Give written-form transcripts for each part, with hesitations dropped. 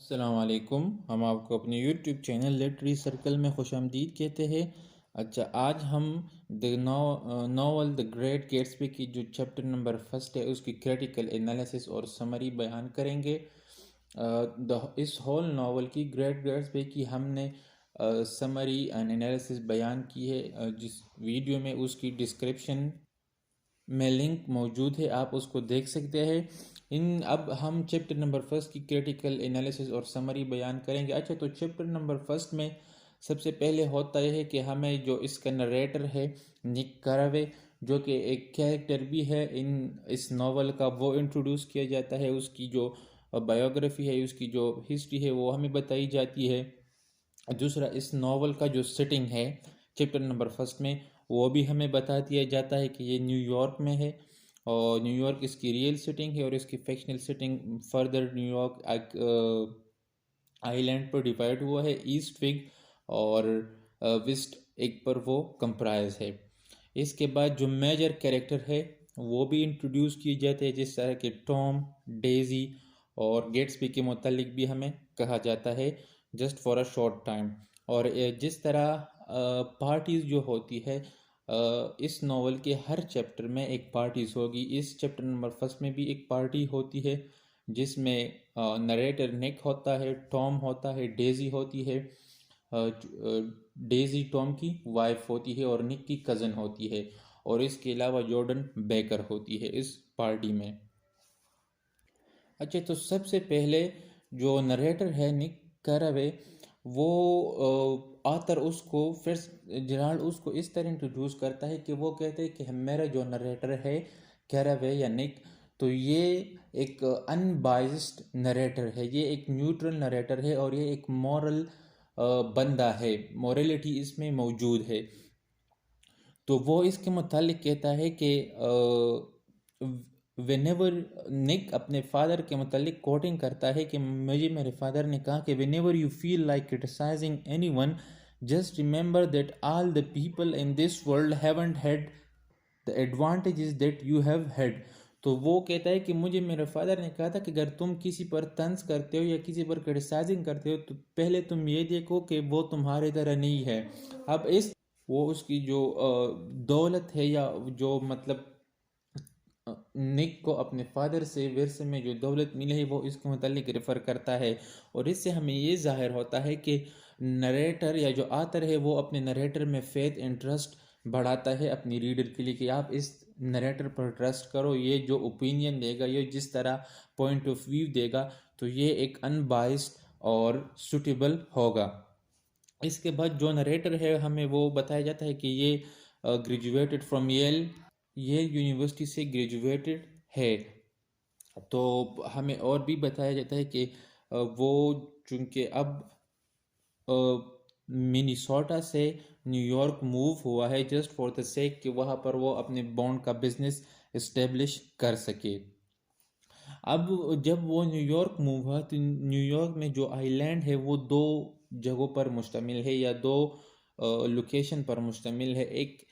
अस्सलाम वालेकुम। हम आपको अपने यूट्यूब चैनल लिटरेरी सर्कल में खुशामदीद कहते हैं। अच्छा, आज हम the novel the great Gatsby की जो चैप्टर नंबर फर्स्ट है उसकी क्रिटिकल एनालिसिस और समरी बयान करेंगे। इस होल नावल की ग्रेट गेट्सबी की हमने समरी एंड एनालिसिस बयान की है, जिस वीडियो में उसकी डिस्क्रिप्शन में लिंक मौजूद है, आप उसको देख सकते हैं। अब हम चैप्टर नंबर फर्स्ट की क्रिटिकल एनालिसिस और समरी बयान करेंगे। अच्छा, तो चैप्टर नंबर फर्स्ट में सबसे पहले होता यह है कि हमें जो इसका नरेटर है निक कैरावे, जो कि एक कैरेक्टर भी है इस नावल का, वो इंट्रोड्यूस किया जाता है। उसकी जो बायोग्राफी है, उसकी जो हिस्ट्री है, वो हमें बताई जाती है। दूसरा, इस नावल का जो सेटिंग है चैप्टर नंबर फर्स्ट में, वो भी हमें बता दिया जाता है कि ये न्यूयॉर्क में है और न्यूयॉर्क इसकी रियल सेटिंग है और इसकी fictional setting further New York island पर डिवाइड हुआ है। ईस्ट विग और वेस्ट एक पर वो कंप्राइज है। इसके बाद जो मेजर कैरेक्टर है वो भी इंट्रोड्यूस किए जाते हैं, जिस तरह के टॉम, डेजी और गेट्सबी के मुतालिक भी हमें कहा जाता है, just for a short time. और जिस तरह पार्टीज जो होती है, इस नावल के हर चैप्टर में एक पार्टीज होगी। इस चैप्टर नंबर फर्स्ट में भी एक पार्टी होती है जिसमें नरेटर निक होता है, टॉम होता है, डेजी होती है। डेजी टॉम की वाइफ होती है और निक की कज़न होती है, और इसके अलावा जॉर्डन बेकर होती है इस पार्टी में। अच्छा, तो सबसे पहले जो नरेटर है निक कैरावे, वो आतर उसको फिर जराल्ड उसको इस तरह इंट्रोड्यूस करता है कि वो कहते हैं कि मेरा जो नरेटर है कैरावे या निक, तो ये एक अनबाइस्ड नरेटर है, ये एक न्यूट्रल नरेटर है और ये एक मॉरल बंदा है, मॉरलिटी इसमें मौजूद है। तो वो इसके मुतालिक कहता है कि वेनेवर निक अपने फादर के मुतालिक कोटिंग करता है कि मुझे मेरे फादर ने कहा कि whenever you feel like criticising anyone, just remember that all the people in this world haven't had the advantages that you have had. तो वो कहता है कि मुझे मेरे फादर ने कहा था कि अगर तुम किसी पर तंज करते हो या किसी पर क्रिटिसाइजिंग करते हो, तो पहले तुम ये देखो कि वो तुम्हारे तरह नहीं है। अब इस वो उसकी जो दौलत है, या जो मतलब निक को अपने फादर से विरसे में जो दौलत मिली है, वो इसके मुतालिक रेफ़र करता है। और इससे हमें ये ज़ाहिर होता है कि नरेटर या जो आतर है वो अपने नरेटर में फेथ एंड ट्रस्ट बढ़ाता है अपनी रीडर के लिए, कि आप इस नरेटर पर ट्रस्ट करो, ये जो ओपिनियन देगा, ये जिस तरह पॉइंट ऑफ व्यू देगा, तो ये एक अनबाइस्ड और सुटेबल होगा। इसके बाद जो नरेटर है हमें वो बताया जाता है कि ये ग्रेजुएटेड फ्रॉम ये यूनिवर्सिटी से ग्रेजुएटेड है। तो हमें और भी बताया जाता है कि वो चूंकि अब मिनीसोटा से न्यूयॉर्क मूव हुआ है जस्ट फॉर द सेक कि वहाँ पर वो अपने बॉन्ड का बिजनेस इस्टेब्लिश कर सके। अब जब वो न्यूयॉर्क मूव हुआ, तो न्यूयॉर्क में जो आइलैंड है वो दो जगहों पर मुश्तमिल है, या दो लोकेशन पर मुश्तमिल है। एक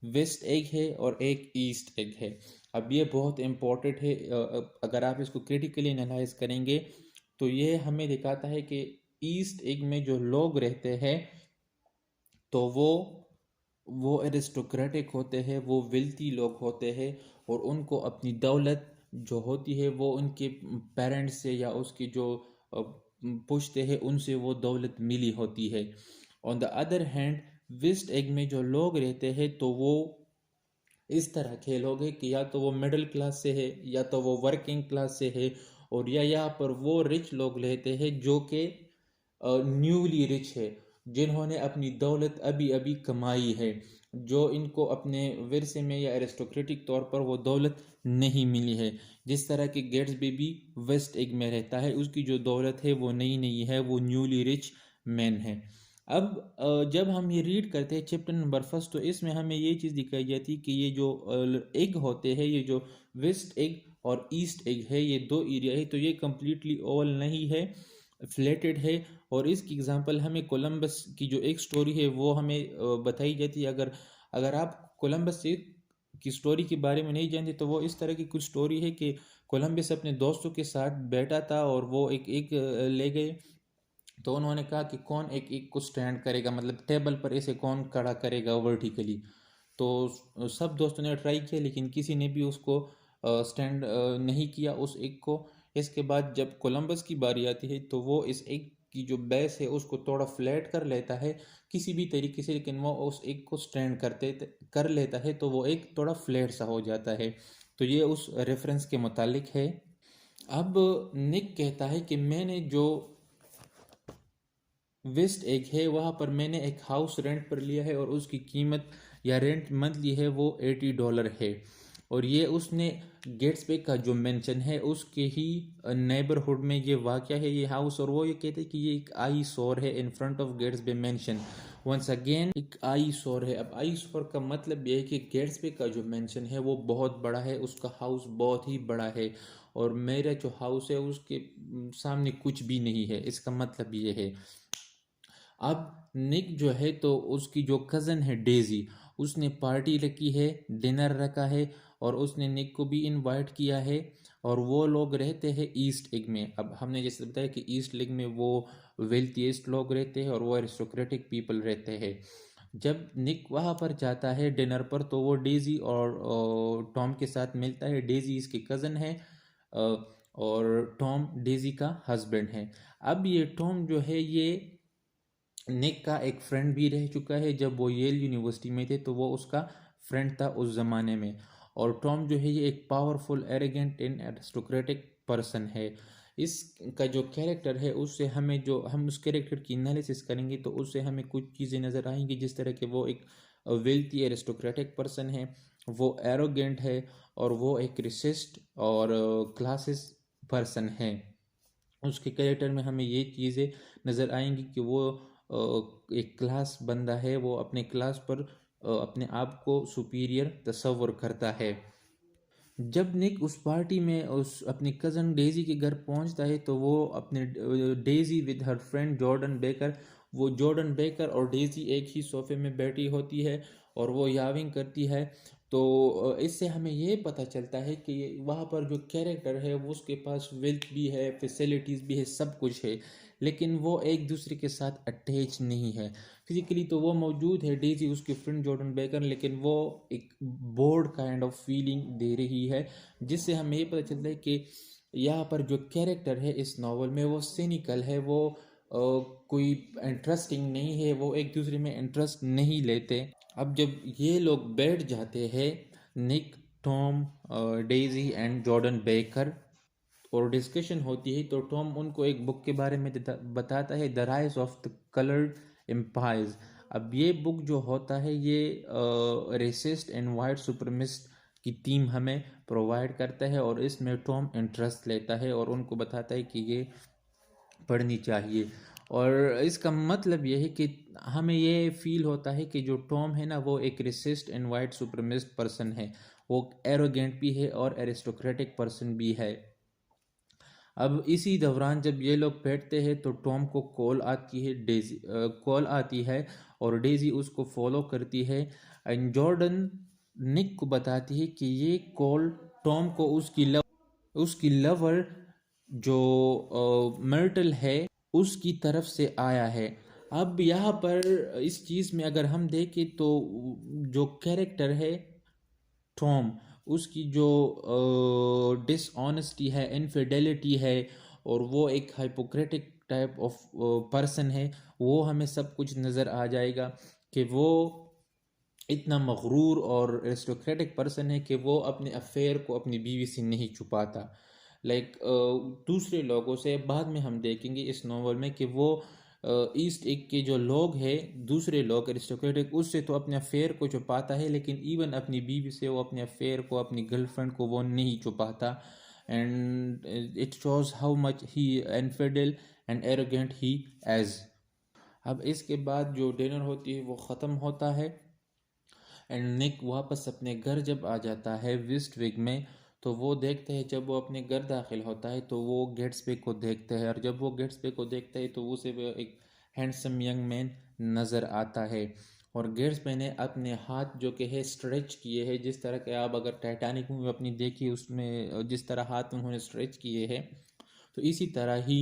वेस्ट एग है और एक ईस्ट एग है। अब ये बहुत इम्पोर्टेंट है, अगर आप इसको क्रिटिकली एनालाइज करेंगे तो ये हमें दिखाता है कि ईस्ट एग में जो लोग रहते हैं, तो वो एरिस्टोक्रेटिक होते हैं, वो वेल्थी लोग होते हैं, और उनको अपनी दौलत जो होती है वो उनके पेरेंट्स से या उसकी जो पुश्ते हैं उनसे वो दौलत मिली होती है। On the other hand, West Egg में जो लोग रहते हैं, तो वो इस तरह के लोग हैं कि या तो वो मिडिल क्लास से है, या तो वो वर्किंग क्लास से है, और या यहाँ पर वो रिच लोग रहते हैं जो कि न्यूली रिच है, जिन्होंने अपनी दौलत अभी अभी कमाई है, जो इनको अपने विरसे में या एरिस्टोक्रेटिक तौर पर वो दौलत नहीं मिली है। जिस तरह के गेट्सबी भी वेस्ट एग में रहता है, उसकी जो दौलत है वो नई नई है, वो न्यूली रिच मैन है। अब जब हम ये रीड करते हैं चैप्टर नंबर फर्स्ट, तो इसमें हमें ये चीज़ दिखाई जाती है कि ये जो एग होते हैं, ये जो वेस्ट एग और ईस्ट एग है, ये दो एरिया है, तो ये कम्प्लीटली ओवल नहीं है, फ्लैटेड है। और इसकी एग्जांपल हमें कोलंबस की जो एक स्टोरी है वो हमें बताई जाती है। अगर अगर आप कोलंबस से की स्टोरी के बारे में नहीं जानते, तो वो इस तरह की कुछ स्टोरी है कि कोलंबस अपने दोस्तों के साथ बैठा था और वो एक एक ले गए। तो उन्होंने कहा कि कौन एक एक को स्टैंड करेगा, मतलब टेबल पर इसे कौन खड़ा करेगा वर्टिकली। तो सब दोस्तों ने ट्राई किया लेकिन किसी ने भी उसको स्टैंड नहीं किया उस एक को। इसके बाद जब कोलंबस की बारी आती है तो वो इस एक की जो बेस है उसको थोड़ा फ्लैट कर लेता है किसी भी तरीके से, लेकिन वो उस एक को स्टैंड कर लेता है तो वो एक थोड़ा फ्लैट सा हो जाता है। तो ये उस रेफरेंस के मुतालिक है। अब निक कहता है कि मैंने जो वेस्ट एग है वहाँ पर मैंने एक हाउस रेंट पर लिया है और उसकी कीमत या रेंट मंथली है वो $80 है। और ये उसने गेट्सबे का जो मेंशन है उसके ही नेबरहुड में ये वाक़या है ये हाउस। और वो ये कहते हैं कि ये एक आई सोर है in front of Gatsby mansion. Once again एक आई सोर है। अब आई सोर का मतलब ये है कि गेट्सबे का जो मेंशन है वो बहुत बड़ा है, उसका हाउस बहुत ही बड़ा है और मेरा जो हाउस है उसके सामने कुछ भी नहीं है, इसका मतलब ये है। अब निक जो है तो उसकी जो कज़न है डेजी, उसने पार्टी रखी है, डिनर रखा है और उसने निक को भी इनवाइट किया है। और वो लोग रहते हैं ईस्ट एग में। अब हमने जैसे बताया कि ईस्ट एग में वो वेल्थीस्ट लोग रहते हैं और वो एरिस्टोक्रेटिक पीपल रहते हैं। जब निक वहाँ पर जाता है डिनर पर तो वो डेजी और टॉम के साथ मिलता है। डेजी इसकी कज़न है और टॉम डेजी का हस्बैंड है। अब ये टॉम जो है ये निक का एक फ्रेंड भी रह चुका है। जब वो येल यूनिवर्सिटी में थे तो वो उसका फ्रेंड था उस ज़माने में। और टॉम जो है ये एक powerful arrogant and aristocratic person है। इसका जो कैरेक्टर है उससे हमें जो हम उस कैरेक्टर की एनालिसिस करेंगे तो उससे हमें कुछ चीज़ें नज़र आएंगी, जिस तरह के वो एक वेल्थी एरिस्टोक्रेटिक पर्सन है, वो एरोगेंट है और वो एक रिसिस्ट और क्लासिस पर्सन है। उसके कैरेक्टर में हमें ये चीज़ें नज़र आएंगी कि वो एक क्लास बंदा है, वो अपने क्लास पर अपने आप को सुपीरियर तस्वर करता है। जब निक उस पार्टी में उस अपनी कज़न डेजी के घर पहुंचता है तो वो अपने Daisy with her friend Jordan baker, वो जॉर्डन बेकर और डेजी एक ही सोफे में बैठी होती है और वो याविंग करती है। तो इससे हमें ये पता चलता है कि वहाँ पर जो कैरेक्टर है वो उसके पास वेल्थ भी है, फैसिलिटीज़ भी है, सब कुछ है, लेकिन वो एक दूसरे के साथ अटैच नहीं है। फिजिकली तो वो मौजूद है डेजी उसकी फ्रेंड जॉर्डन बेकर, लेकिन वो एक बोर्ड काइंड ऑफ फीलिंग दे रही है, जिससे हमें ये पता चलता है कि यहाँ पर जो कैरेक्टर है इस नावल में वो सिनिकल है, वो कोई इंटरेस्टिंग नहीं है, वो एक दूसरे में इंटरेस्ट नहीं लेते। अब जब ये लोग बैठ जाते हैं Nick, Tom, Daisy and Jordan Baker और डिस्कशन होती है तो टॉम उनको एक बुक के बारे में बताता है, the rise of the coloured empires. अब ये बुक जो होता है ये रेसिस्ट एंड वाइट सुपरमिस्ट की थीम हमें प्रोवाइड करता है और इसमें टॉम इंटरेस्ट लेता है और उनको बताता है कि ये पढ़नी चाहिए। और इसका मतलब ये है कि हमें ये फील होता है कि जो टॉम है ना वो एक रेसिस्ट एंड वाइट सुपरमिस्ट पर्सन है, वो एरोगेंट भी है और एरिस्टोक्रेटिक पर्सन भी है। अब इसी दौरान जब ये लोग बैठते हैं तो टॉम को कॉल आती है, डेजी कॉल आती है और डेजी उसको फॉलो करती है। एंड जॉर्डन निक को बताती है कि ये कॉल टॉम को उसकी लवर जो मर्टल है उसकी तरफ से आया है। अब यहाँ पर इस चीज़ में अगर हम देखें तो जो कैरेक्टर है टॉम, उसकी जो डिसऑनेस्टी है, इनफिडेलिटी है और वो एक हाइपोक्रेटिक टाइप ऑफ पर्सन है, वो हमें सब कुछ नज़र आ जाएगा कि वो इतना मगरूर और एरिस्टोक्रेटिक पर्सन है कि वो अपने अफेयर को अपनी बीवी से नहीं छुपाता। लाइक दूसरे लोगों से बाद में हम देखेंगे इस नॉवल में कि वो ईस्ट एक के जो लोग हैं, दूसरे लोग एरिस्टोक्रेटिक, उससे तो अपने अफेयर को छुपाता है लेकिन इवन अपनी बीवी से वो अपने अफेयर को, अपनी गर्लफ्रेंड को वो नहीं छुपाता। And it shows how much he infidel and arrogant he is. अब इसके बाद जो डिनर होती है वो ख़त्म होता है एंड निक वापस अपने घर जब आ जाता है वेस्टविक में तो वो देखते हैं, जब वो अपने घर दाखिल होता है तो वो गेट्सबे को देखते हैं और जब वो गेट्सबे को देखता है तो उसे वो एक हैंडसम यंग मैन नज़र आता है। और गेट्सबे ने अपने हाथ जो कि है स्ट्रेच किए हैं, जिस तरह के आप अगर टाइटैनिक मूवी अपनी देखिए उसमें जिस तरह हाथ उन्होंने स्ट्रेच किए हैं, तो इसी तरह ही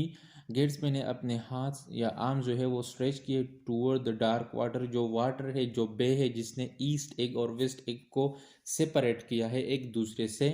गेट्सबे ने अपने हाथ या आर्म जो है वो स्ट्रेच किए टूवर्ड द डार्क वाटर, जो वाटर है, जो बे है, जिसने ईस्ट एग और वेस्ट एग को सेपरेट किया है एक दूसरे से,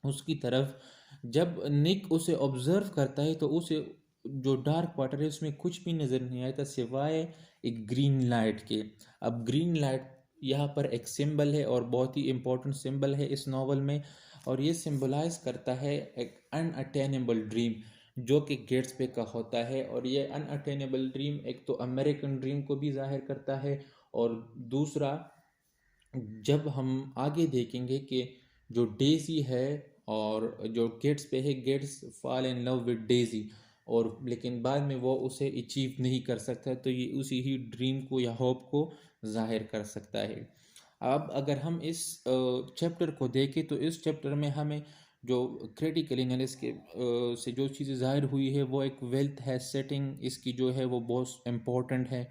उसकी तरफ। जब निक उसे ऑब्जर्व करता है तो उसे जो डार्क वाटर है उसमें कुछ भी नज़र नहीं आता सिवाय एक ग्रीन लाइट के। अब ग्रीन लाइट यहाँ पर एक सिंबल है और बहुत ही इम्पोर्टेंट सिंबल है इस नावल में, और ये सिंबलाइज करता है एक अनअटेनेबल ड्रीम जो कि गेट्सबे का होता है। और ये अनअटेनेबल ड्रीम एक तो अमेरिकन ड्रीम को भी जाहिर करता है, और दूसरा जब हम आगे देखेंगे कि जो डेजी है और जो गेट्स पे है, Gatsby fall in love with Daisy, और लेकिन बाद में वो उसे अचीव नहीं कर सकता, तो ये उसी ही ड्रीम को या होप को जाहिर कर सकता है। अब अगर हम इस चैप्टर को देखें तो इस चैप्टर में हमें जो क्रिटिकल एनालिसिस के से जो चीज़ें जाहिर हुई है वो एक वेल्थ है, सेटिंग इसकी जो है वो बहुत इम्पोर्टेंट है,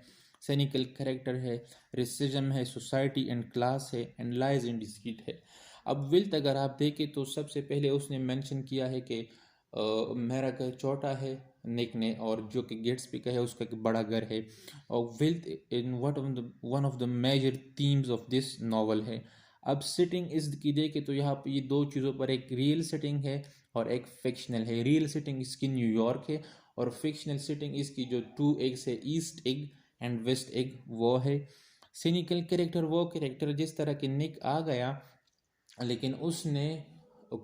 सैनिकल करेक्टर है, रेसिज्म है, सोसाइटी एंड क्लास है, एंड लाइज इन डिसीट है। अब वेल्थ अगर आप देखें तो सबसे पहले उसने मेंशन किया है कि मेरा घर छोटा है निक ने, और जो कि गेट्सबे का है उसका एक बड़ा घर है, और wealth in one of the major themes of this novel है। अब सिटिंग इस की देखें तो यहाँ पे ये दो चीज़ों पर, एक रियल सिटिंग है और एक फिक्शनल है। रियल सिटिंग इसकी न्यूयॉर्क है, और फिक्शनल सिटिंग इसकी जो टू एग्स है, East Egg and West Egg, वो है। सिनिकल कैरेक्टर वो कैरेक्टर जिस तरह के निक आ गया लेकिन उसने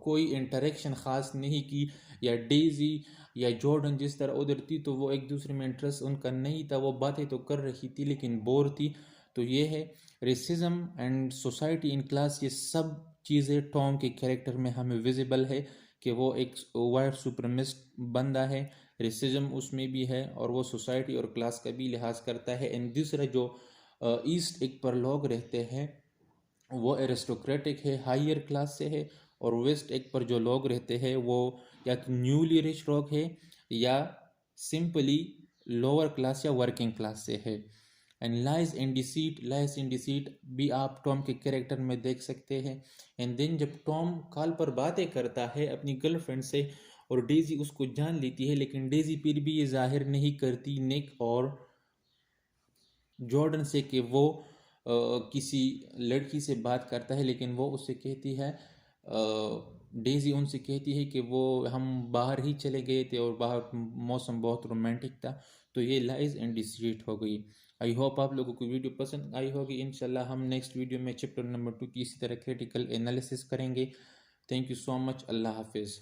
कोई इंटरेक्शन ख़ास नहीं की, या डेजी या जॉर्डन जिस तरह उधर थी तो वो एक दूसरे में इंटरेस्ट उनका नहीं था, वो बातें तो कर रही थी लेकिन बोर थी। तो ये है racism and society in class, ये सब चीज़ें टॉम के कैरेक्टर में हमें विजिबल है कि वो एक वाइट सुप्रीमिस्ट बंदा है, रेसिज्म उसमें भी है, और वो सोसाइटी और क्लास का भी लिहाज करता है। एंड दूसरा जो ईस्ट एक पर लोग रहते हैं वो एरिस्टोक्रेटिक है, हायर क्लास से है, और वेस्ट एक पर जो लोग रहते हैं वो या तो न्यूली रिच लोग है या सिंपली लोअर क्लास या वर्किंग क्लास से है। एंड लाइज इन डिसीट भी आप टॉम के कैरेक्टर में देख सकते हैं। एंड देन जब टॉम कॉल पर बातें करता है अपनी गर्लफ्रेंड से और डेजी उसको जान लेती है, लेकिन डेजी फिर भी ये जाहिर नहीं करती निक और जॉर्डन से कि वो किसी लड़की से बात करता है, लेकिन वो उससे कहती है, डेजी उनसे कहती है कि वो हम बाहर ही चले गए थे और बाहर मौसम बहुत रोमांटिक था। तो ये लाइज एंड डिसीट हो गई। आई होप आप लोगों को वीडियो पसंद आई होगी। इंशाल्लाह हम नेक्स्ट वीडियो में चैप्टर नंबर 2 की इसी तरह क्रिटिकल एनालिसिस करेंगे। Thank you so much. Allah हाफिज़।